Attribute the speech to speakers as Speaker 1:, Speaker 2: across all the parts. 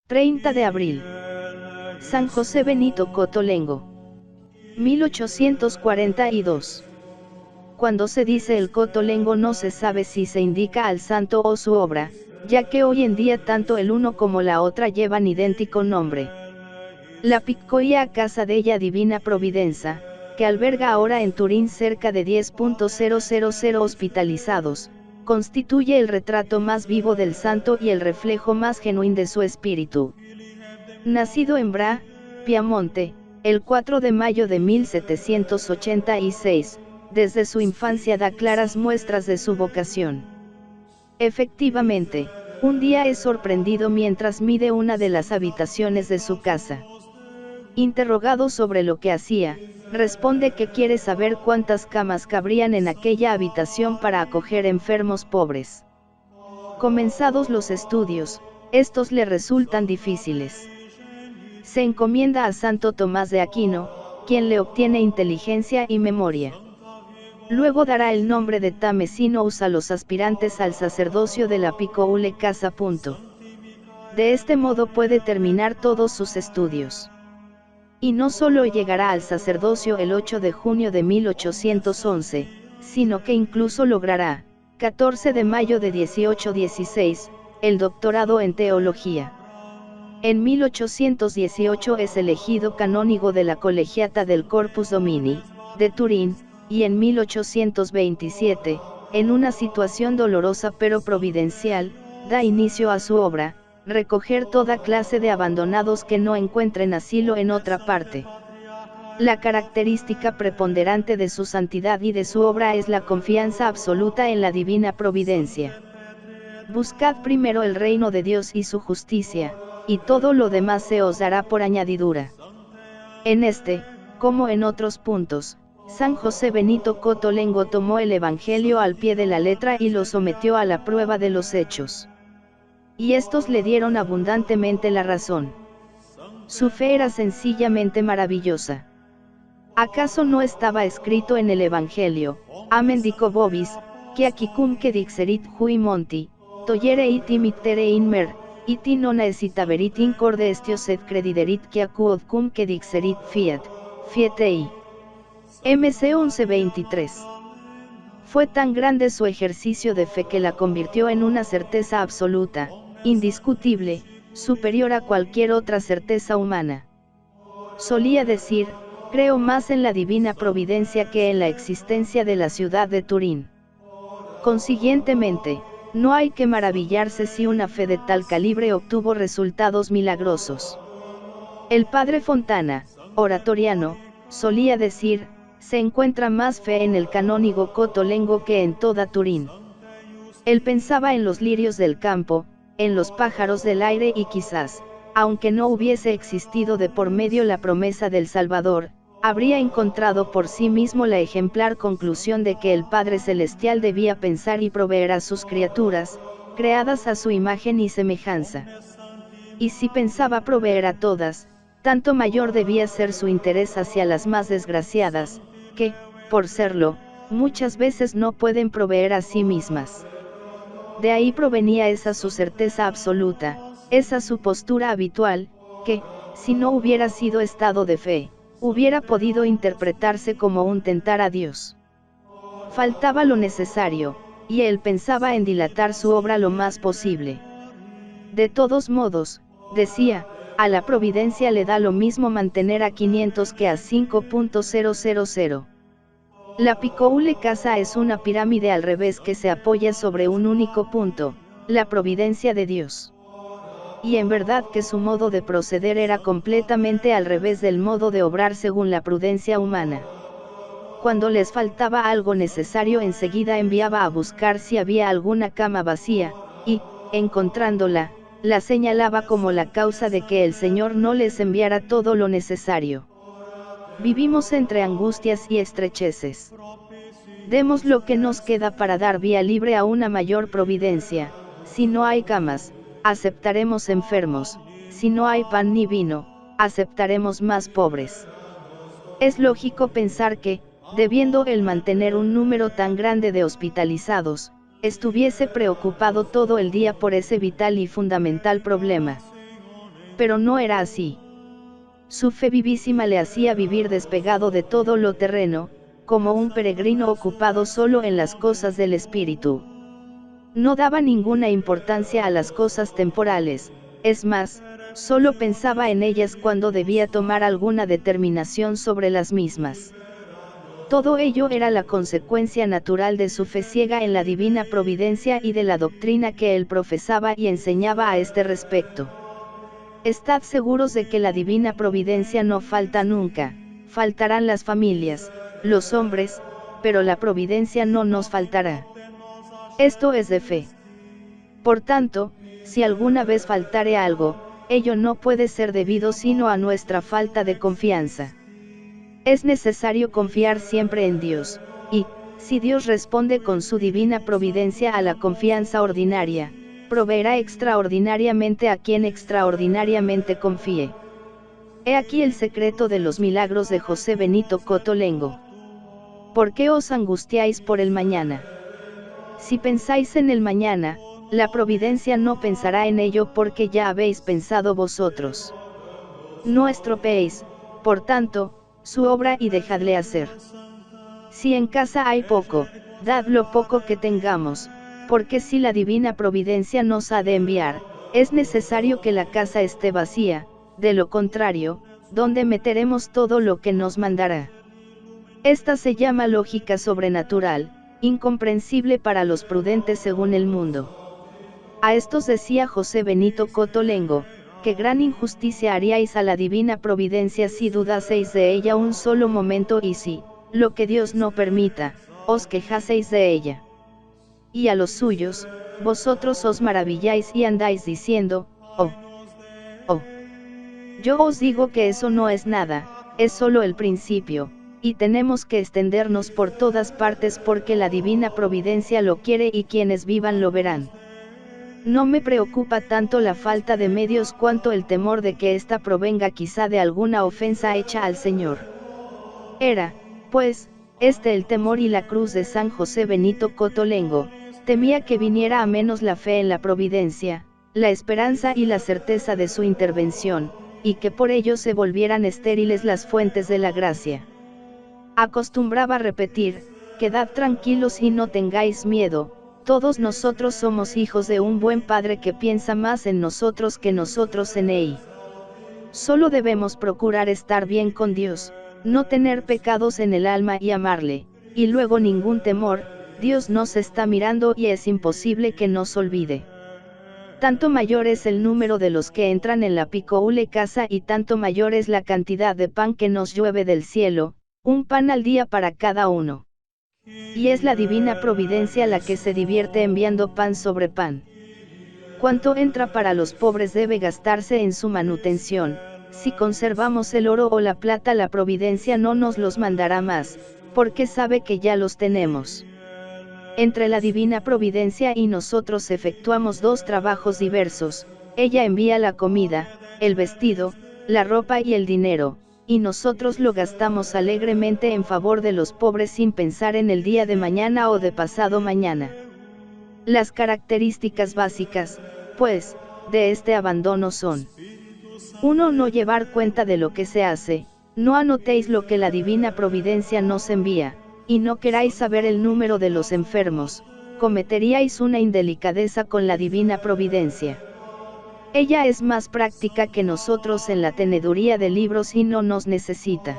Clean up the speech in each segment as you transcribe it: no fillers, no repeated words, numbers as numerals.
Speaker 1: 30 de abril. San José Benito Cotolengo. 1842. Cuando se dice el Cotolengo no se sabe si se indica al santo o su obra, ya que hoy en día tanto el uno como la otra llevan idéntico nombre. La Piccoia Casa della Divina Providenza, que alberga ahora en Turín cerca de 10.000 hospitalizados, constituye el retrato más vivo del santo y el reflejo más genuino de su espíritu. Nacido en Bra, Piamonte, el 4 de mayo de 1786, desde su infancia da claras muestras de su vocación. Efectivamente, un día es sorprendido mientras mide una de las habitaciones de su casa. Interrogado sobre lo que hacía, responde que quiere saber cuántas camas cabrían en aquella habitación para acoger enfermos pobres. Comenzados los estudios, estos le resultan difíciles. Se encomienda a Santo Tomás de Aquino, quien le obtiene inteligencia y memoria. Luego dará el nombre de Tamesinous a los aspirantes al sacerdocio de la Piccoula Casa. De este modo puede terminar todos sus estudios. Y no solo llegará al sacerdocio el 8 de junio de 1811, sino que incluso logrará, 14 de mayo de 1816, el doctorado en teología. En 1818 es elegido canónigo de la Colegiata del Corpus Domini, de Turín, y en 1827, en una situación dolorosa pero providencial, da inicio a su obra, recoger toda clase de abandonados que no encuentren asilo en otra parte. La característica preponderante de su santidad y de su obra es la confianza absoluta en la divina providencia. Buscad primero el reino de Dios y su justicia, y todo lo demás se os dará por añadidura. En este, como en otros puntos, San José Benito Cotolengo tomó el Evangelio al pie de la letra y lo sometió a la prueba de los hechos. Y estos le dieron abundantemente la razón. Su fe era sencillamente maravillosa. ¿Acaso no estaba escrito en el Evangelio, Amen dico vobis, que aquicum que dixerit hui monti, toyere it imittere in mer, iti non esitaverit in corde estios et crediderit que acuod cum que dixerit fiat, fietei. MC 11:23. Fue tan grande su ejercicio de fe que la convirtió en una certeza absoluta, indiscutible, superior a cualquier otra certeza humana. Solía decir, creo más en la divina providencia que en la existencia de la ciudad de Turín. Consiguientemente, no hay que maravillarse si una fe de tal calibre obtuvo resultados milagrosos. El padre Fontana, oratoriano, solía decir, se encuentra más fe en el canónigo Cotolengo que en toda Turín. Él pensaba en los lirios del campo, en los pájaros del aire y quizás, aunque no hubiese existido de por medio la promesa del Salvador, habría encontrado por sí mismo la ejemplar conclusión de que el Padre Celestial debía pensar y proveer a sus criaturas, creadas a su imagen y semejanza. Y si pensaba proveer a todas, tanto mayor debía ser su interés hacia las más desgraciadas, que, por serlo, muchas veces no pueden proveer a sí mismas. De ahí provenía esa su certeza absoluta, esa su postura habitual, que, si no hubiera sido estado de fe, hubiera podido interpretarse como un tentar a Dios. Faltaba lo necesario, y él pensaba en dilatar su obra lo más posible. De todos modos, decía, a la providencia le da lo mismo mantener a 500 que a 5.000. La Piccoula Casa es una pirámide al revés que se apoya sobre un único punto, la providencia de Dios. Y en verdad que su modo de proceder era completamente al revés del modo de obrar según la prudencia humana. Cuando les faltaba algo necesario enseguida enviaba a buscar si había alguna cama vacía, y, encontrándola, la señalaba como la causa de que el Señor no les enviara todo lo necesario. Vivimos entre angustias y estrecheces. Demos lo que nos queda para dar vía libre a una mayor providencia. Si no hay camas, aceptaremos enfermos; si no hay pan ni vino, aceptaremos más pobres. Es lógico pensar que, debiendo él mantener un número tan grande de hospitalizados, estuviese preocupado todo el día por ese vital y fundamental problema. Pero no era así. Su fe vivísima le hacía vivir despegado de todo lo terreno, como un peregrino ocupado solo en las cosas del espíritu. No daba ninguna importancia a las cosas temporales, es más, solo pensaba en ellas cuando debía tomar alguna determinación sobre las mismas. Todo ello era la consecuencia natural de su fe ciega en la divina providencia y de la doctrina que él profesaba y enseñaba a este respecto. Estad seguros de que la divina providencia no falta nunca, faltarán las familias, los hombres, pero la providencia no nos faltará. Esto es de fe. Por tanto, si alguna vez faltare algo, ello no puede ser debido sino a nuestra falta de confianza. Es necesario confiar siempre en Dios, y, si Dios responde con su divina providencia a la confianza ordinaria, proveerá extraordinariamente a quien extraordinariamente confíe. He aquí el secreto de los milagros de José Benito Cotolengo. ¿Por qué os angustiáis por el mañana? Si pensáis en el mañana, la providencia no pensará en ello porque ya habéis pensado vosotros. No estropeéis, por tanto, su obra y dejadle hacer. Si en casa hay poco, dad lo poco que tengamos, porque si la divina providencia nos ha de enviar, es necesario que la casa esté vacía, de lo contrario, ¿dónde meteremos todo lo que nos mandará? Esta se llama lógica sobrenatural, incomprensible para los prudentes según el mundo. A estos decía José Benito Cotolengo, que gran injusticia haríais a la divina providencia si dudaseis de ella un solo momento y si, lo que Dios no permita, os quejaseis de ella. Y a los suyos, vosotros os maravilláis y andáis diciendo, oh, oh. Yo os digo que eso no es nada, es solo el principio, y tenemos que extendernos por todas partes porque la divina providencia lo quiere y quienes vivan lo verán. No me preocupa tanto la falta de medios cuanto el temor de que ésta provenga quizá de alguna ofensa hecha al Señor. Era, pues, el temor y la cruz de San José Benito Cotolengo, temía que viniera a menos la fe en la providencia, la esperanza y la certeza de su intervención, y que por ello se volvieran estériles las fuentes de la gracia. Acostumbraba repetir, quedad tranquilos y no tengáis miedo. Todos nosotros somos hijos de un buen Padre que piensa más en nosotros que nosotros en Él. Solo debemos procurar estar bien con Dios, no tener pecados en el alma y amarle, y luego ningún temor, Dios nos está mirando y es imposible que nos olvide. Tanto mayor es el número de los que entran en la picoule casa y tanto mayor es la cantidad de pan que nos llueve del cielo, un pan al día para cada uno. Y es la divina providencia la que se divierte enviando pan sobre pan. Cuanto entra para los pobres debe gastarse en su manutención, si conservamos el oro o la plata la providencia no nos los mandará más, porque sabe que ya los tenemos. Entre la divina providencia y nosotros efectuamos dos trabajos diversos, ella envía la comida, el vestido, la ropa y el dinero, y nosotros lo gastamos alegremente en favor de los pobres sin pensar en el día de mañana o de pasado mañana. Las características básicas, pues, de este abandono son: 1. No llevar cuenta de lo que se hace, no anotéis lo que la divina providencia nos envía, y no queráis saber el número de los enfermos, cometeríais una indelicadeza con la divina providencia. Ella es más práctica que nosotros en la teneduría de libros y no nos necesita.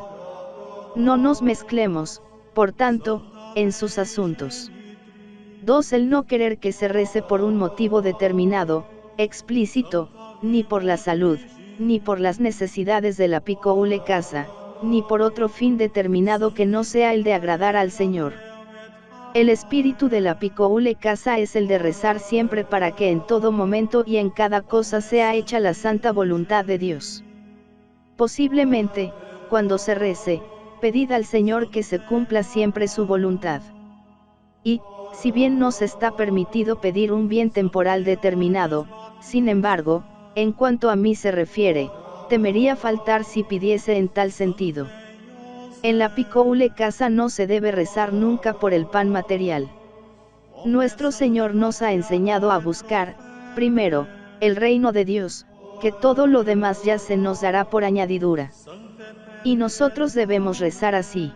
Speaker 1: No nos mezclemos, por tanto, en sus asuntos. 2. El no querer que se rece por un motivo determinado, explícito, ni por la salud, ni por las necesidades de la picoule casa, ni por otro fin determinado que no sea el de agradar al Señor. El espíritu de la picoule casa es el de rezar siempre para que en todo momento y en cada cosa sea hecha la santa voluntad de Dios. Posiblemente, cuando se rece, pedid al Señor que se cumpla siempre su voluntad. Y, si bien nos está permitido pedir un bien temporal determinado, sin embargo, en cuanto a mí se refiere, temería faltar si pidiese en tal sentido. En la picoule casa no se debe rezar nunca por el pan material. Nuestro Señor nos ha enseñado a buscar, primero, el reino de Dios, que todo lo demás ya se nos dará por añadidura. Y nosotros debemos rezar así.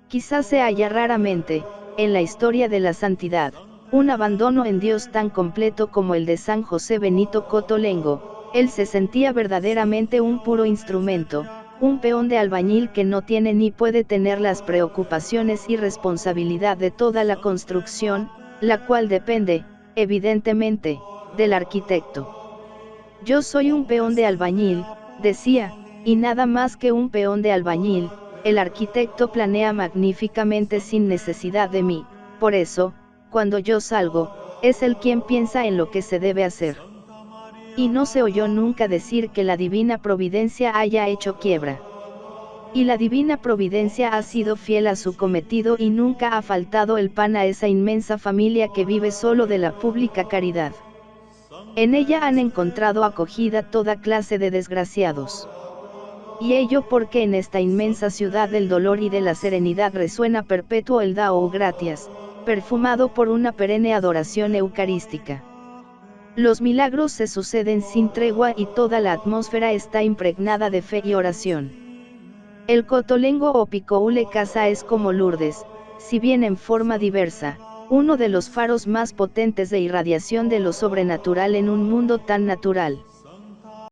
Speaker 1: Quizás se haya raramente, en la historia de la santidad, un abandono en Dios tan completo como el de San José Benito Cotolengo. Él se sentía verdaderamente un puro instrumento, un peón de albañil que no tiene ni puede tener las preocupaciones y responsabilidad de toda la construcción, la cual depende, evidentemente, del arquitecto. Yo soy un peón de albañil, decía, y nada más que un peón de albañil. El arquitecto planea magníficamente sin necesidad de mí, por eso, cuando yo salgo, es él quien piensa en lo que se debe hacer. Y no se oyó nunca decir que la divina providencia haya hecho quiebra. Y la divina providencia ha sido fiel a su cometido y nunca ha faltado el pan a esa inmensa familia que vive solo de la pública caridad. En ella han encontrado acogida toda clase de desgraciados. Y ello porque en esta inmensa ciudad del dolor y de la serenidad resuena perpetuo el Dao Gratias, perfumado por una perenne adoración eucarística. Los milagros se suceden sin tregua y toda la atmósfera está impregnada de fe y oración. El Cotolengo o Picoule Casa es como Lourdes, si bien en forma diversa, uno de los faros más potentes de irradiación de lo sobrenatural en un mundo tan natural.